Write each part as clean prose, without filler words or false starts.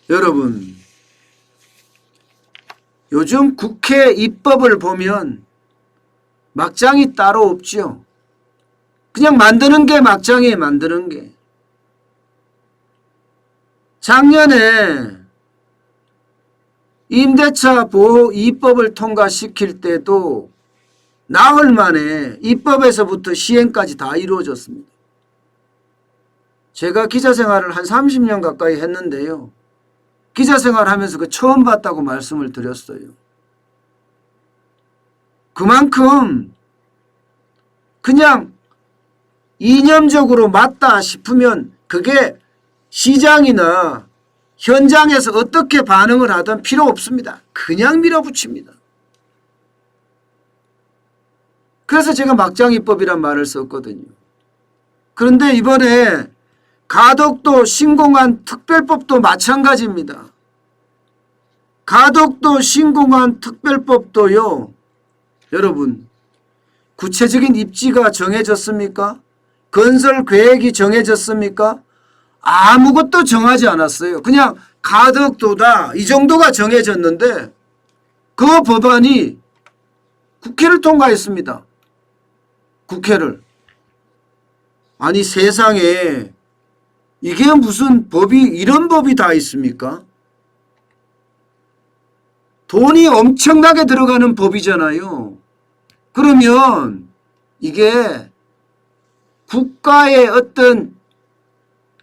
여러분, 요즘 국회 입법을 보면 막장이 따로 없죠. 그냥 만드는 게 막장이에요. 만드는 게. 작년에 임대차 보호 입법을 통과시킬 때도 나흘 만에 입법에서부터 시행까지 다 이루어졌습니다. 제가 기자 생활을 한 30년 가까이 했는데요. 기자 생활하면서 그 처음 봤다고 말씀을 드렸어요. 그만큼 그냥 이념적으로 맞다 싶으면 그게 시장이나 현장에서 어떻게 반응을 하든 필요 없습니다. 그냥 밀어붙입니다. 그래서 제가 막장입법이란 말을 썼거든요. 그런데 이번에 가덕도 신공항 특별법도 마찬가지입니다. 가덕도 신공항 특별법도요. 여러분, 구체적인 입지가 정해졌습니까? 건설 계획이 정해졌습니까? 아무것도 정하지 않았어요. 그냥 가덕도다 이 정도가 정해졌는데 그 법안이 국회를 통과했습니다. 국회를. 아니 세상에 이게 무슨 법이 이런 법이 다 있습니까? 돈이 엄청나게 들어가는 법이잖아요. 그러면 이게 국가의 어떤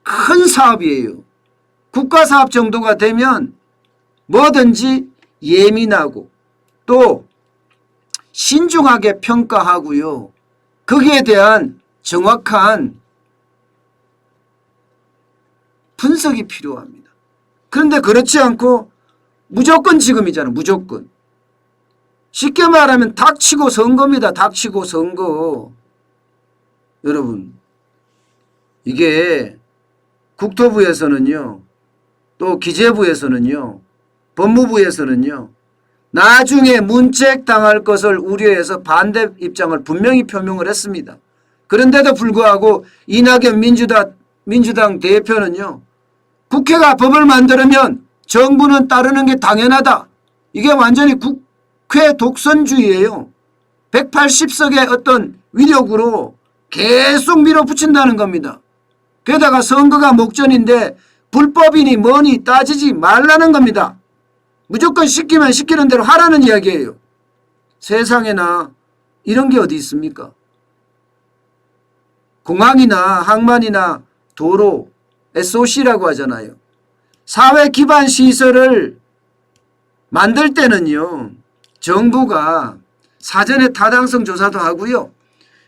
큰 사업이에요. 국가 사업 정도가 되면 뭐든지 예민하고 또 신중하게 평가하고요. 거기에 대한 정확한 분석이 필요합니다. 그런데 그렇지 않고 무조건 지금이잖아요. 무조건. 쉽게 말하면 닥치고 선거입니다. 닥치고 선거. 여러분, 이게 국토부에서는요. 또 기재부에서는요. 법무부에서는요. 나중에 문책당할 것을 우려해서 반대 입장을 분명히 표명을 했습니다. 그런데도 불구하고 이낙연 민주당 대표는요. 국회가 법을 만들면 정부는 따르는 게 당연하다. 이게 완전히 국회 독선주의예요. 180석의 어떤 위력으로 계속 밀어붙인다는 겁니다. 게다가 선거가 목전인데 불법이니 뭐니 따지지 말라는 겁니다. 무조건 시키면 시키는 대로 하라는 이야기예요. 세상에나 이런 게 어디 있습니까? 공항이나 항만이나 도로 SOC라고 하잖아요. 사회 기반 시설을 만들 때는요. 정부가 사전에 타당성 조사도 하고요.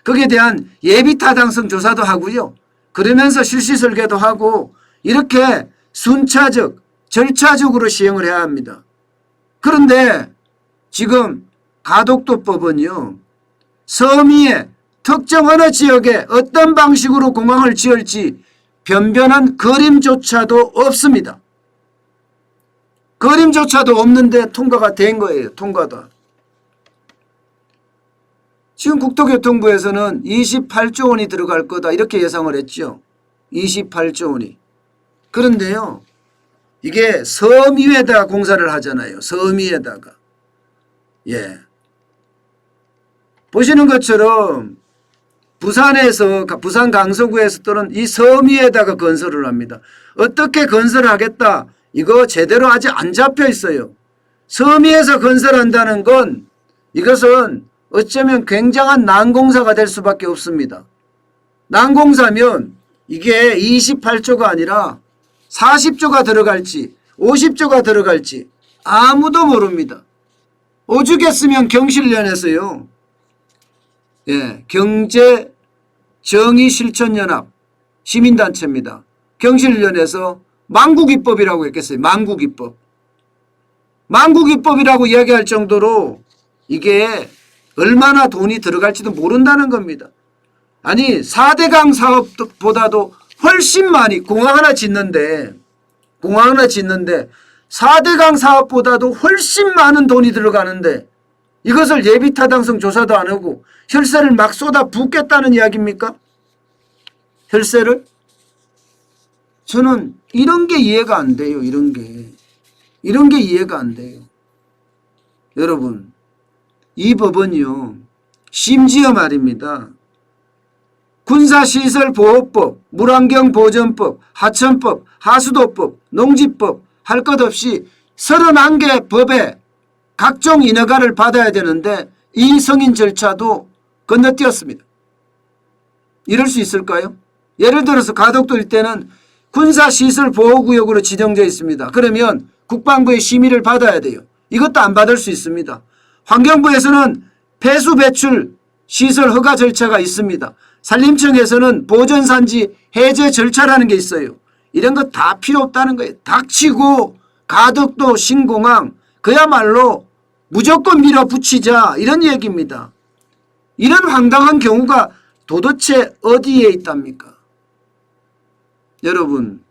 거기에 대한 예비 타당성 조사도 하고요. 그러면서 실시 설계도 하고 이렇게 순차적 절차적으로 시행을 해야 합니다. 그런데 지금 가덕도법은요. 섬이에 특정 어느 지역에 어떤 방식으로 공항을 지을지 변변한 그림조차도 없습니다. 그림조차도 없는데 통과가 된 거예요. 통과다. 지금 국토교통부에서는 28조 원이 들어갈 거다 이렇게 예상을 했죠. 28조 원이. 그런데요. 이게 섬 위에다가 공사를 하잖아요. 섬 위에다가. 예. 보시는 것처럼 부산에서 부산 강서구에서 또는 이 섬 위에다가 건설을 합니다. 어떻게 건설하겠다. 이거 제대로 아직 안 잡혀 있어요. 섬 위에서 건설한다는 건 이것은 어쩌면 굉장한 난공사가 될 수밖에 없습니다. 난공사면 이게 28조가 아니라 40조가 들어갈지 50조가 들어갈지 아무도 모릅니다. 오죽했으면 경실련에서요. 예, 경제정의실천연합 시민단체입니다. 경실련에서 만국입법이라고 했겠어요. 만국입법. 만국입법이라고 이야기할 정도로 이게 얼마나 돈이 들어갈지도 모른다는 겁니다. 아니 4대강 사업보다도 훨씬 많이 공항 하나 짓는데 4대강 사업보다도 훨씬 많은 돈이 들어가는데 이것을 예비타당성 조사도 안 하고 혈세를 막 쏟아 붓겠다는 이야기입니까? 혈세를? 저는 이런 게 이해가 안 돼요. 이런 게 이해가 안 돼요. 여러분, 이 법은요, 심지어 말입니다. 군사시설보호법, 물환경보전법, 하천법, 하수도법, 농지법 할 것 없이 31개 법에 각종 인허가를 받아야 되는데 이 승인 절차도 건너뛰었습니다. 이럴 수 있을까요? 예를 들어서 가덕도 일대는 군사시설보호구역으로 지정되어 있습니다. 그러면 국방부의 심의를 받아야 돼요. 이것도 안 받을 수 있습니다. 환경부에서는 폐수 배출 시설 허가 절차가 있습니다. 산림청에서는 보전산지 해제 절차라는 게 있어요. 이런 거 다 필요 없다는 거예요. 닥치고 가덕도 신공항 그야말로 무조건 밀어붙이자 이런 얘기입니다. 이런 황당한 경우가 도대체 어디에 있답니까? 여러분,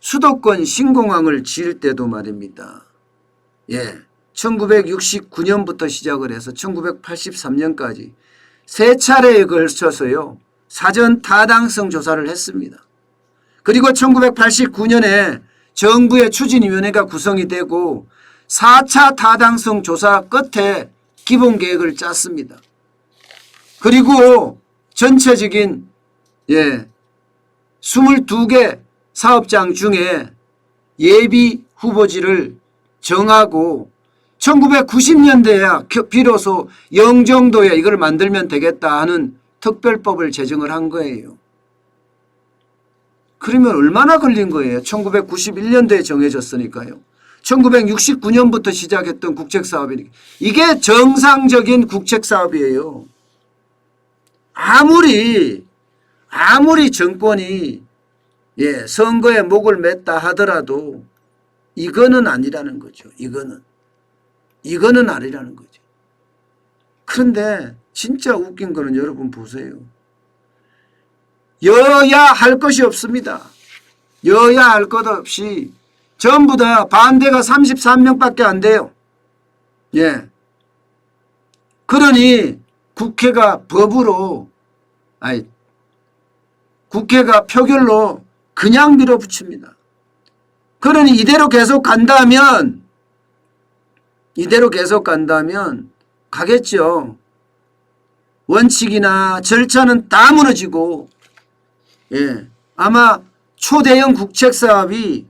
수도권 신공항을 지을 때도 말입니다. 1969년부터 시작을 해서 1983년까지 세 차례에 걸쳐서요, 사전 타당성 조사를 했습니다. 그리고 1989년에 정부의 추진위원회가 구성이 되고 4차 타당성 조사 끝에 기본계획을 짰습니다. 그리고 전체적인 22개 사업장 중에 예비 후보지를 정하고 1990년대야 비로소 영종도에 이걸 만들면 되겠다 하는 특별법을 제정을 한 거예요. 그러면 얼마나 걸린 거예요? 1991년도에 정해졌으니까요. 1969년부터 시작했던 국책사업이니까. 이게 정상적인 국책사업이에요. 아무리 정권이 선거에 목을 맸다 하더라도 이거는 아니라는 거죠. 이거는 아니라는 거죠. 그런데 진짜 웃긴 거는 여러분 보세요. 여야 할 것이 없습니다. 여야 할 것 없이 전부 다 반대가 33명밖에 안 돼요. 그러니 국회가 표결로 그냥 밀어붙입니다. 그러니 이대로 계속 간다면 가겠죠. 원칙이나 절차는 다 무너지고 아마 초대형 국책사업이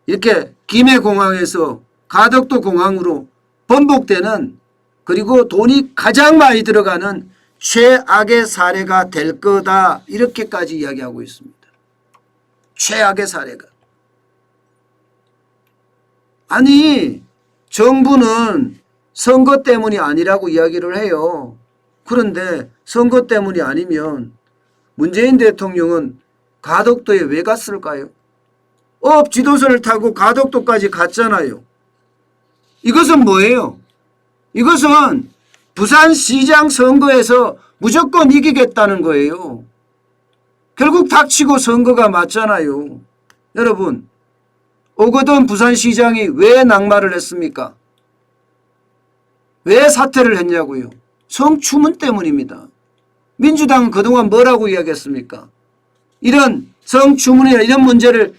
이렇게 김해공항에서 가덕도 공항으로 번복되는, 그리고 돈이 가장 많이 들어가는 최악의 사례가 될 거다, 이렇게까지 이야기하고 있습니다. 최악의 사례가. 아니, 정부는 선거 때문이 아니라고 이야기를 해요. 그런데 선거 때문이 아니면 문재인 대통령은 가덕도에 왜 갔을까요? 지도선을 타고 가덕도까지 갔잖아요. 이것은 뭐예요? 이것은 부산시장 선거에서 무조건 이기겠다는 거예요. 결국 닥치고 선거가 맞잖아요. 여러분, 오거돈 부산시장이 왜 낙마를 했습니까? 왜 사퇴를 했냐고요? 성추문 때문입니다. 민주당은 그동안 뭐라고 이야기했습니까? 이런 성추문이나 이런 문제를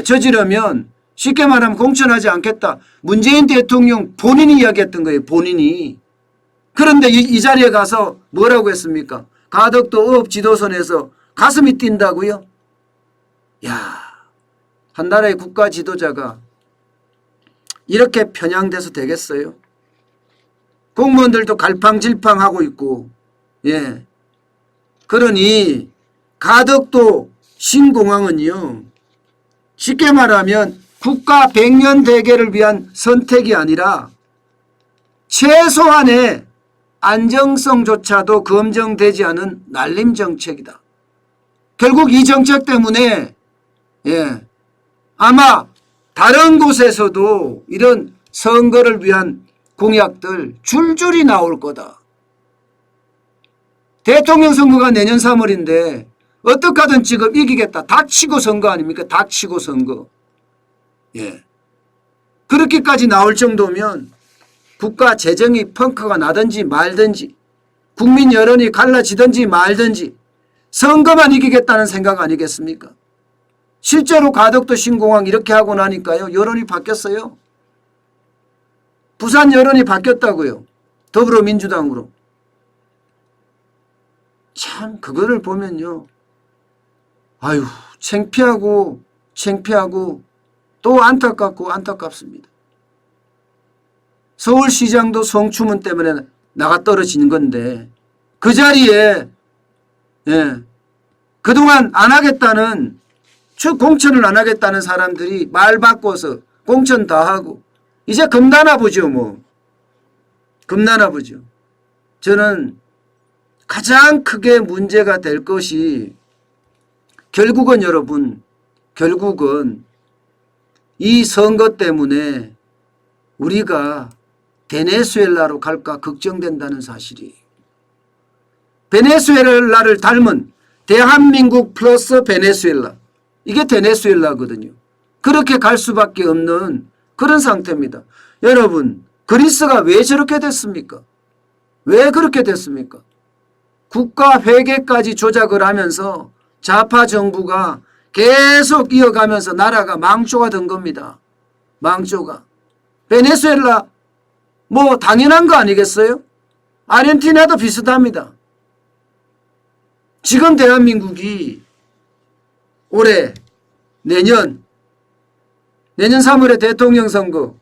저지르면 쉽게 말하면 공천하지 않겠다. 문재인 대통령 본인이 이야기했던 거예요. 본인이. 그런데 이 자리에 가서 뭐라고 했습니까? 가덕도 업 지도선에서 가슴이 뛴다고요? 한 나라의 국가 지도자가 이렇게 편향돼서 되겠어요? 공무원들도 갈팡질팡하고 있고, 그러니 가덕도 신공항은요, 쉽게 말하면 국가 100년 대계를 위한 선택이 아니라 최소한의 안정성조차도 검증되지 않은 날림 정책이다. 결국 이 정책 때문에 아마 다른 곳에서도 이런 선거를 위한 공약들 줄줄이 나올 거다. 대통령 선거가 내년 3월인데 어떻게 하든 지금 이기겠다. 닥치고 선거 아닙니까? 닥치고 선거. 그렇게까지 나올 정도면 국가 재정이 펑크가 나든지 말든지, 국민 여론이 갈라지든지 말든지, 선거만 이기겠다는 생각 아니겠습니까? 실제로 가덕도 신공항 이렇게 하고 나니까요. 여론이 바뀌었어요. 부산 여론이 바뀌었다고요. 더불어민주당으로. 참 그거를 보면요. 아유 창피하고 또 안타깝고 안타깝습니다. 서울시장도 성추문 때문에 나가 떨어지는 건데 그 자리에 그동안 안 하겠다는 공천을 안 하겠다는 사람들이 말 바꿔서 공천 다 하고 이제 겁나나 보죠. 뭐 겁나나 보죠. 저는 가장 크게 문제가 될 것이 결국은 여러분 이 선거 때문에 우리가 베네수엘라로 갈까 걱정된다는 사실이에요. 베네수엘라를 닮은 대한민국 플러스 베네수엘라. 이게 베네수엘라거든요. 그렇게 갈 수밖에 없는 그런 상태입니다. 여러분 그리스가 왜 저렇게 됐습니까? 왜 그렇게 됐습니까? 국가 회계까지 조작을 하면서 좌파 정부가 계속 이어가면서 나라가 망조가 된 겁니다. 망조가. 베네수엘라 뭐 당연한 거 아니겠어요? 아르헨티나도 비슷합니다. 지금 대한민국이 올해 내년 3월에 대통령 선거,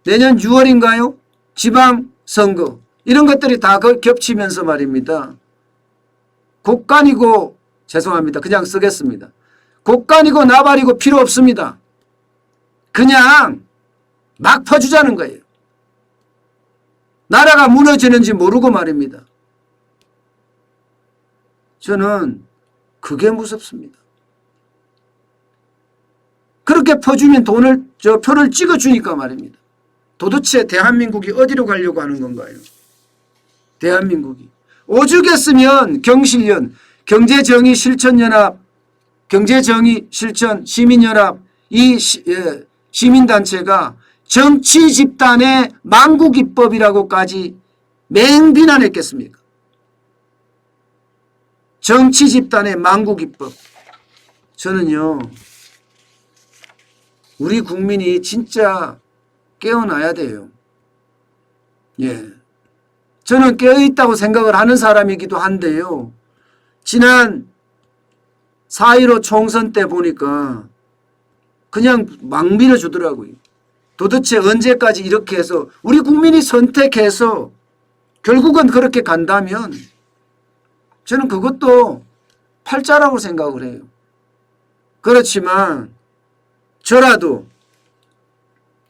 내년 6월인가요? 지방선거 이런 것들이 다 겹치면서 말입니다. 곡간이고 죄송합니다. 그냥 쓰겠습니다. 곡간이고 나발이고 필요 없습니다. 그냥 막 퍼주자는 거예요. 나라가 무너지는지 모르고 말입니다. 저는 그게 무섭습니다. 그렇게 퍼주면 표를 찍어주니까 말입니다. 도대체 대한민국이 어디로 가려고 하는 건가요? 대한민국이. 오죽했으면 경실련, 경제정의실천연합, 경제정의실천 시민연합 이 시민단체가 정치집단의 망국입법이라고까지 맹비난했겠습니까? 정치집단의 망국입법. 저는요. 우리 국민이 진짜 깨어나야 돼요. 예. 저는 깨어있다고 생각을 하는 사람이기도 한데요. 지난 4.15 총선 때 보니까 그냥 막 밀어주더라고요. 도대체 언제까지 이렇게 해서 우리 국민이 선택해서 결국은 그렇게 간다면 저는 그것도 팔자라고 생각을 해요. 그렇지만 저라도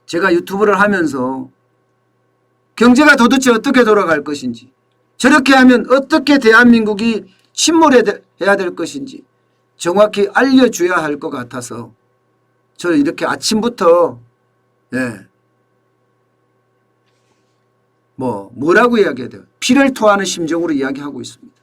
제가 유튜브를 하면서 경제가 도대체 어떻게 돌아갈 것인지 저렇게 하면 어떻게 대한민국이 침몰해야 될 것인지 정확히 알려줘야 할 것 같아서 저는 이렇게 아침부터 뭐라고 이야기해야 돼요? 피를 토하는 심정으로 이야기하고 있습니다.